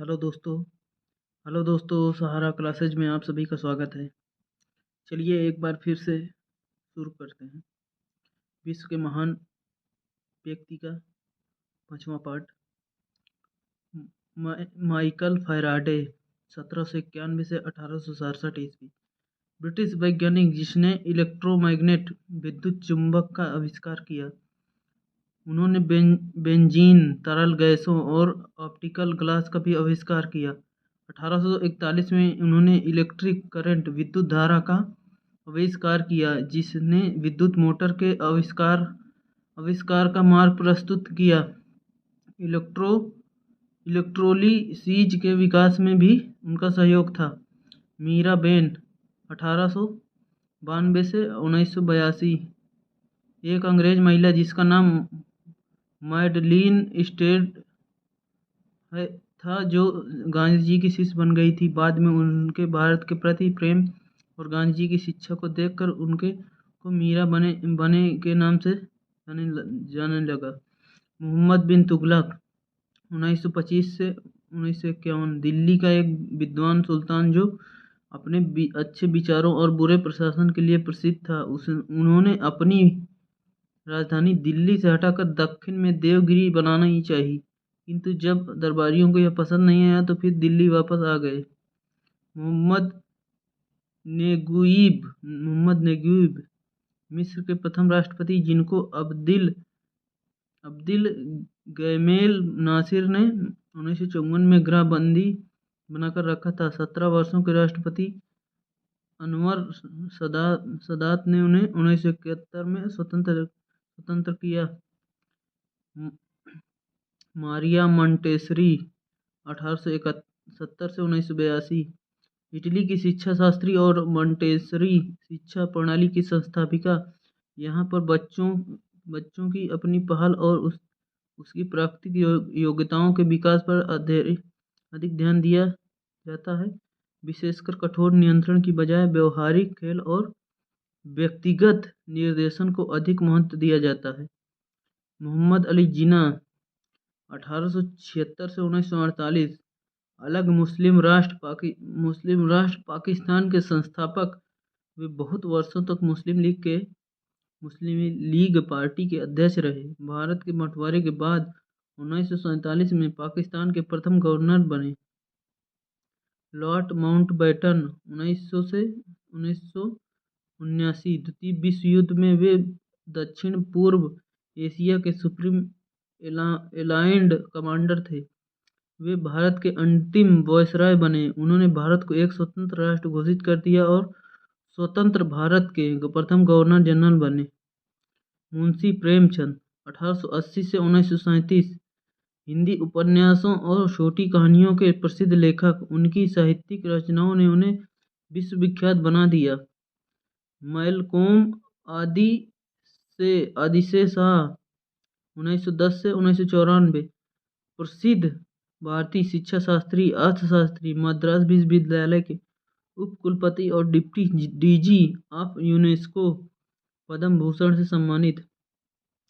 Hello दोस्तों। Hello दोस्तों, सहारा classes में आप सभी का स्वागत है। चलिए एक बार फिर से शुरू करते हैं। विश्व के महान व्यक्ति का 5वां पार्ट। माइकल फैराडे 1791 से 1867 ईस्वी, ब्रिटिश वैज्ञानिक जिसने इलेक्ट्रोमैग्नेट विद्युत चुंबक का आविष्कार किया। उन्होंने बेंजीन तरल गैसों और ऑप्टिकल ग्लास का भी आविष्कार किया। 1841 में उन्होंने इलेक्ट्रिक करंट विद्युत धारा का आविष्कार किया, जिसने विद्युत मोटर के आविष्कार का मार्ग प्रस्तुत किया। इलेक्ट्रो इलेक्ट्रोलिसिस के विकास में भी उनका सहयोग था। मीरा बेन 1892 से 1982, एक अंग्रेज महिला जिसका नाम मैडलीन स्टेड था, जो गांधी जी की शिष्य बन गई थी। बाद में उनके भारत के प्रति प्रेम और गांधी जी की शिक्षा को देखकर उनके को मीरा बने के नाम से जाने लगा। मोहम्मद बिन तुगलक 1925 से 1951, दिल्ली का एक विद्वान सुल्तान जो अपने अच्छे विचारों और बुरे प्रशासन के लिए प्रसिद्ध था। उन्होंने अपनी राजधानी दिल्ली से हटाकर दक्षिण में देवगिरी बनाना ही चाहिए, किंतु जब दरबारियों को यह पसंद नहीं आया तो फिर दिल्ली वापस आ गए। मोहम्मद नेगुइब मिस्र के प्रथम राष्ट्रपति, जिनको अब्दिल गैमेल नासिर ने 1954 में गृह बंदी बनाकर रखा था। 17 वर्षों के राष्ट्रपति अनवर सदात ने उन्हें 1971 में स्वतंत्र किया। मारिया मोंटेसरी 1871 से 1982, इटली की शिक्षा शास्त्री और मोंटेसरी शिक्षा प्रणाली की संस्थापिका। यहाँ पर बच्चों की अपनी पहल और उसकी प्राकृतिक योग्यताओं के विकास पर अधिक ध्यान दिया जाता है, विशेषकर कठोर नियंत्रण की बजाय व्यवहारिक खेल और व्यक्तिगत निर्देशन को अधिक महत्व दिया जाता है। मोहम्मद अली जिन्ना 1876 से 1948, अलग मुस्लिम राष्ट्र पाकिस्तान के संस्थापक। वे बहुत वर्षों तक मुस्लिम लीग पार्टी के अध्यक्ष रहे। भारत के बंटवारे के बाद 1947 में पाकिस्तान के प्रथम गवर्नर बने। लॉर्ड माउंटबेटन 1900 से 1979, द्वितीय विश्व युद्ध में वे दक्षिण पूर्व एशिया के सुप्रीम एलाइंड कमांडर थे। वे भारत के अंतिम वायसराय बने। उन्होंने भारत को एक स्वतंत्र राष्ट्र घोषित कर दिया और स्वतंत्र भारत के प्रथम गवर्नर जनरल बने। मुंशी प्रेमचंद 1880 से 1937, हिंदी उपन्यासों और छोटी कहानियों के प्रसिद्ध लेखक। उनकी साहित्यिक रचनाओं ने उन्हें विश्वविख्यात बना दिया। मैलकोम आदिशे शाह 1910 से 1994, प्रसिद्ध भारतीय शिक्षा शास्त्री, अर्थशास्त्री, मद्रास विश्वविद्यालय के उप कुलपति और deputy DG of UNESCO, Padma Bhushan से सम्मानित।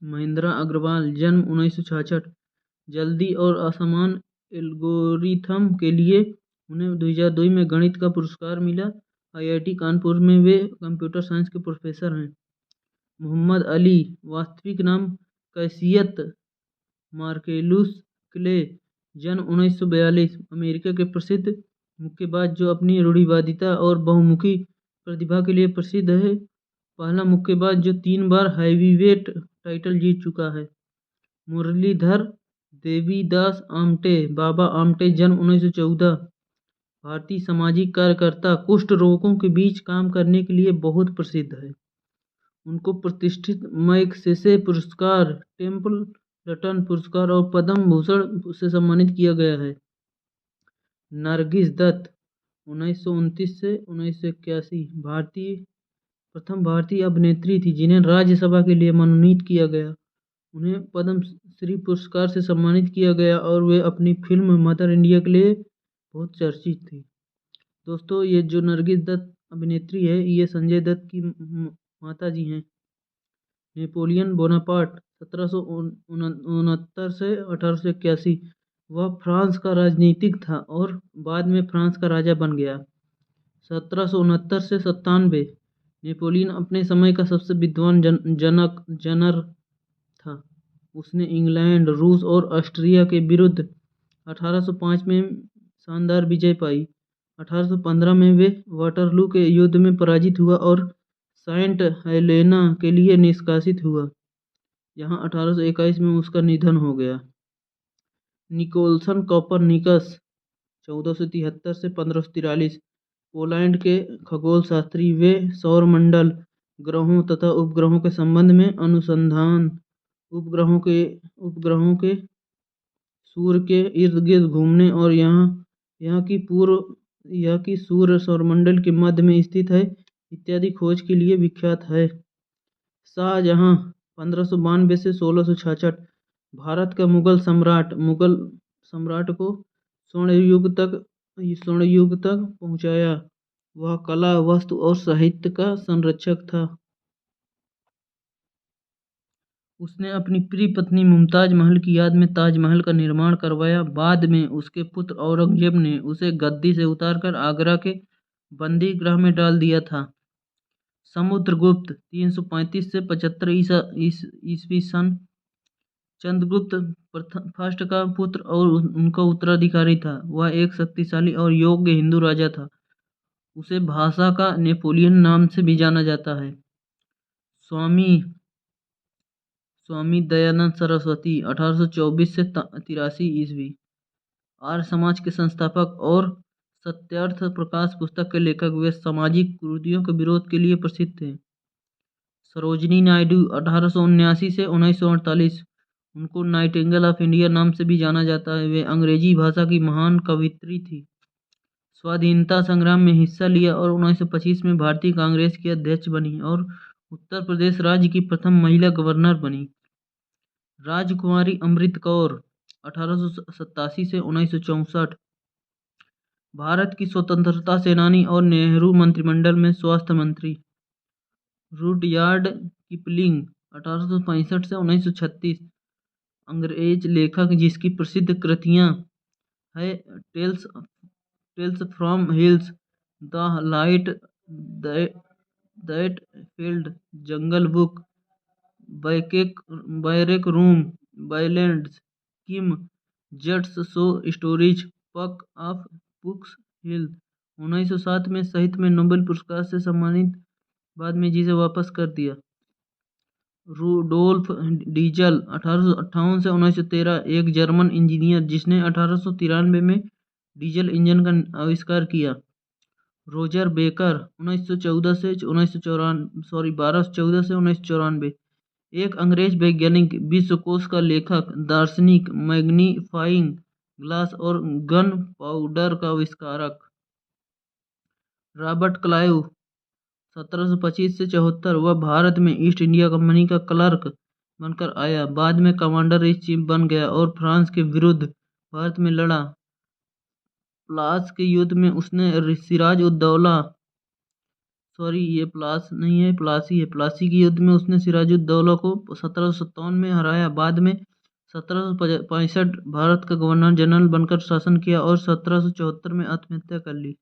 महेंद्र अग्रवाल जन्म 1966, जल्दी और असमान एल्गोरिथम के लिए उन्हें 2002 में गणित का पुरस्कार मिला। आईआईटी कानपुर में वे कंप्यूटर साइंस के प्रोफेसर हैं। मोहम्मद अली, वास्तविक नाम कैसियत मार्केलुस क्ले, जन्म 1942, अमेरिका के प्रसिद्ध मुक्केबाज जो अपनी रूढ़िवादिता और बहुमुखी प्रतिभा के लिए प्रसिद्ध है। पहला मुक्केबाज जो 3 बार हैवीवेट टाइटल जीत चुका है। मुरलीधर देवीदास आमटे, बाबा आमटे, जन्म 1914, भारतीय सामाजिक कार्यकर्ता, कुष्ठ रोगों के बीच काम करने के लिए बहुत प्रसिद्ध है। उनको प्रतिष्ठित मैग्सेसे पुरस्कार, टेम्पल्टन पुरस्कार और पद्म भूषण से सम्मानित किया गया है। नरगिस दत्त 1929 से 1981, प्रथम भारतीय अभिनेत्री थी जिन्हें राज्यसभा के लिए मनोनीत किया गया। उन्हें पद्म श्री पुरस्कार से सम्मानित किया गया और वे अपनी फिल्म मदर इंडिया के लिए बहुत चर्चित थी। दोस्तों, ये जो नरगिस दत्त अभिनेत्री है, ये संजय दत्त की माता जी हैं। नेपोलियन बोनापार्ट 1769 से 1881, वह फ्रांस का राजनीतिक था और बाद में फ्रांस का राजा बन गया। 1769 से 97 नेपोलियन अपने समय का सबसे विद्वान जनरल था। उसने इंग्लैंड, रूस और ऑस्ट्रिया के विरुद्ध 1805 में शानदार विजय पाई। 1815 में वे वाटरलू के युद्ध में पराजित हुआ और सेंट हेलेना के लिए निष्कासित हुआ। यहाँ 1821 में उसका निधन हो गया। निकोलसन कोपरनिकस 1473 से 1543 पोलैंड के खगोलशास्त्री। वे सौरमंडल, ग्रहों तथा उपग्रहों के संबंध में अनुसंधान, उपग्रहों के सूर्य के इर्द गिर्द घूमने और यह कि सूर्य सौरमंडल के मध्य में स्थित है इत्यादि खोज के लिए विख्यात है। शाहजहां 1592 से 1666 भारत का मुगल सम्राट को स्वर्ण युग तक पहुंचाया। वह कला, वस्तु और साहित्य का संरक्षक था। उसने अपनी प्रिय पत्नी मुमताज महल की याद में ताजमहल का निर्माण करवाया। बाद में उसके पुत्र औरंगजेब ने उसे गद्दी से उतारकर आगरा के बंदी गृह में डाल दिया था। समुद्रगुप्त 335 से 75 ईस्वी सन चंद्रगुप्त फर्स्ट का पुत्र और उनका उत्तराधिकारी था। वह एक शक्तिशाली और योग्य हिंदू राजा था। उसे भाषा का नेपोलियन नाम से भी जाना जाता है। स्वामी दयानंद सरस्वती 1824 से 83 ईस्वी आर्य समाज के संस्थापक और सत्यार्थ प्रकाश पुस्तक के लेखक। वे सामाजिक कुरीतियों के विरोध के लिए प्रसिद्ध थे। सरोजिनी नायडू 1879 से 1948 उनको नाइटिंगेल ऑफ इंडिया नाम से भी जाना जाता है। वे अंग्रेजी भाषा की महान कवयित्री थी। स्वाधीनता संग्राम में हिस्सा लिया और 1925 में भारतीय कांग्रेस की अध्यक्ष बनी और उत्तर प्रदेश राज्य की प्रथम महिला गवर्नर बनी। राजकुमारी अमृत कौर 1887 से 1964 भारत की स्वतंत्रता सेनानी और नेहरू मंत्रिमंडल में स्वास्थ्य मंत्री। रुडयार्ड किपलिंग 1865 से 1936 अंग्रेज लेखक जिसकी प्रसिद्ध कृतियां है tales from hills, the light that field, jungle book, barrack room, bylands, Kim, just so stories, Puck of books hill. 1907 में साहित्य में नोबेल पुरस्कार से सम्मानित, बाद में जिसे वापस कर दिया। रूडोल्फ डीजल 1858 से 1913 एक जर्मन इंजीनियर जिसने 1893 में डीजल इंजन का आविष्कार किया। रोजर बेकर 1214 से 1994 एक अंग्रेज वैज्ञानिक, विश्वकोश का लेखक, दार्शनिक, मैग्नीफाइंग ग्लास और गन पाउडर का आविष्कारक। रॉबर्ट क्लाइव 1725 से 74 वह भारत में ईस्ट इंडिया कंपनी का क्लर्क बनकर आया। बाद में कमांडर इन चीफ बन गया और फ्रांस के विरुद्ध भारत में लड़ा। प्लास के युद्ध में उसने प्लासी के युद्ध में उसने सिराजुद्दौला को 1757 में हराया। बाद में 1765 भारत का गवर्नर जनरल बनकर शासन किया और 1774 में आत्महत्या कर ली।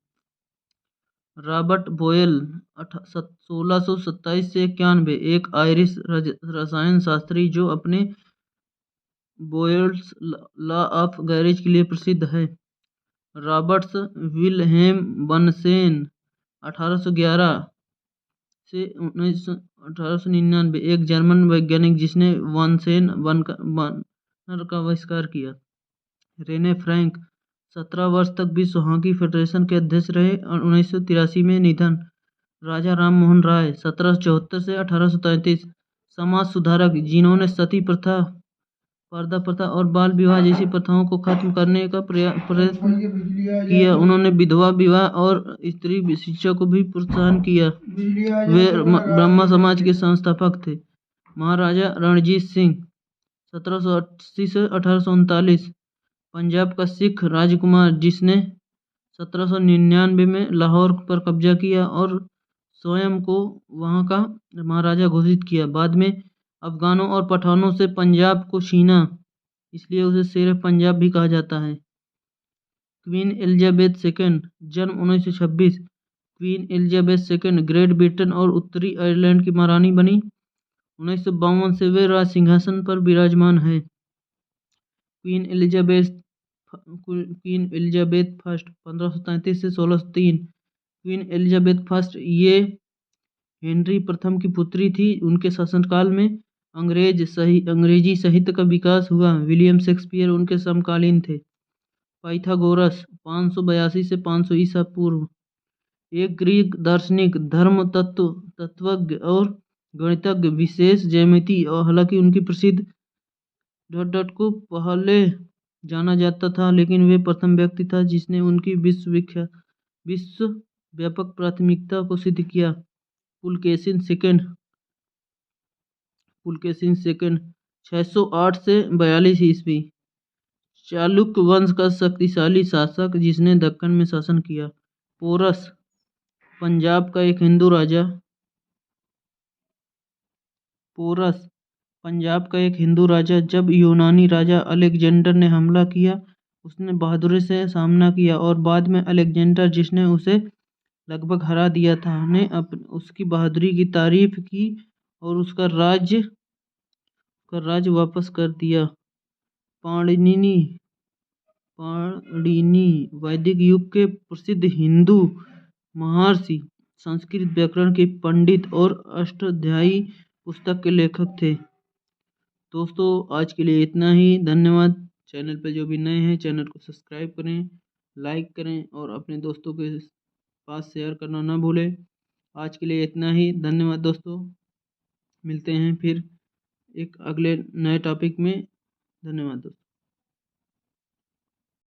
रॉबर्ट बोयल 1627 से 91 एक आयरिश रसायन शास्त्री जो अपने बोयल्स लॉ ऑफ गैरेज के लिए प्रसिद्ध है। रॉबर्ट्स विल्हेम बनसेन 1811 से 1899 एक जर्मन वैज्ञानिक जिसने बनसेन बनर का आविष्कार किया। रेने फ्रैंक 17 वर्ष तक विश्व हॉकी फेडरेशन के अध्यक्ष रहे और 1983 में निधन। राजा राम मोहन राय 1774 से 1833 समाज सुधारक जिन्होंने सती प्रथा, पर्दा प्रथा और बाल विवाह जैसी प्रथाओं को खत्म करने का प्रयत्न किया। उन्होंने विधवा विवाह और स्त्री शिक्षा को भी प्रोत्साहन किया। वे ब्रह्मा समाज के संस्थापक थे। महाराजा रणजीत सिंह 1780 से 1839 पंजाब का सिख राजकुमार जिसने 1799 में लाहौर पर कब्जा किया और स्वयं को वहां का महाराजा घोषित किया। बाद में अफगानों और पठानों से पंजाब को छीना। इसलिए उसे शेर पंजाब भी कहा जाता है। क्वीन एलिजाबेथ सेकंड, जन्म 1926। Queen Elizabeth second great Britain और उत्तरी आयरलैंड की महारानी बनी। 1952 से वे राज सिंहासन पर विराजमान है। क्वीन एलिजाबेथ फर्स्ट 1533 से 1603। क्वीन एलिजाबेथ फर्स्ट ये हेनरी प्रथम की पुत्री थी। उनके शासनकाल में अंग्रेजी साहित्य का विकास हुआ। विलियम शेक्सपियर उनके समकालीन थे। पाइथागोरस 582 से 500 ईसा पूर्व, एक ग्रीक दार्शनिक, धर्म तत्वज्ञ और गणितज्ञ, विशेष ज्यामिति, और हालांकि उनकी प्रसिद्ध को पहले जाना जाता था, लेकिन वे प्रथम व्यक्ति था जिसने उनकी विश्व व्यापक प्राथमिकता को सिद्ध किया। पुलकेशिन सेकंड 608 से 42 ईस्वी, चालुक्य वंश का शक्तिशाली शासक जिसने दक्कन में शासन किया। पोरस पंजाब का एक हिंदू राजा, जब यूनानी राजा अलेक्जेंडर ने हमला किया, उसने बहादुरी से सामना किया और बाद में अलेक्जेंडर, जिसने उसे लगभग हरा दिया था, ने उसकी बहादुरी की तारीफ की और उसका राज्य वापस कर दिया। पाणिनि वैदिक युग के प्रसिद्ध हिंदू महर्षि, संस्कृत व्याकरण के पंडित और अष्टाध्यायी पुस्तक के लेखक थे। दोस्तों आज के लिए इतना ही। धन्यवाद। चैनल पर जो भी नए हैं चैनल को सब्सक्राइब करें, लाइक करें और अपने दोस्तों के पास शेयर करना ना भूलें। आज के लिए इतना ही। धन्यवाद दोस्तों। मिलते हैं फिर एक अगले नए टॉपिक में। धन्यवाद दोस्तों।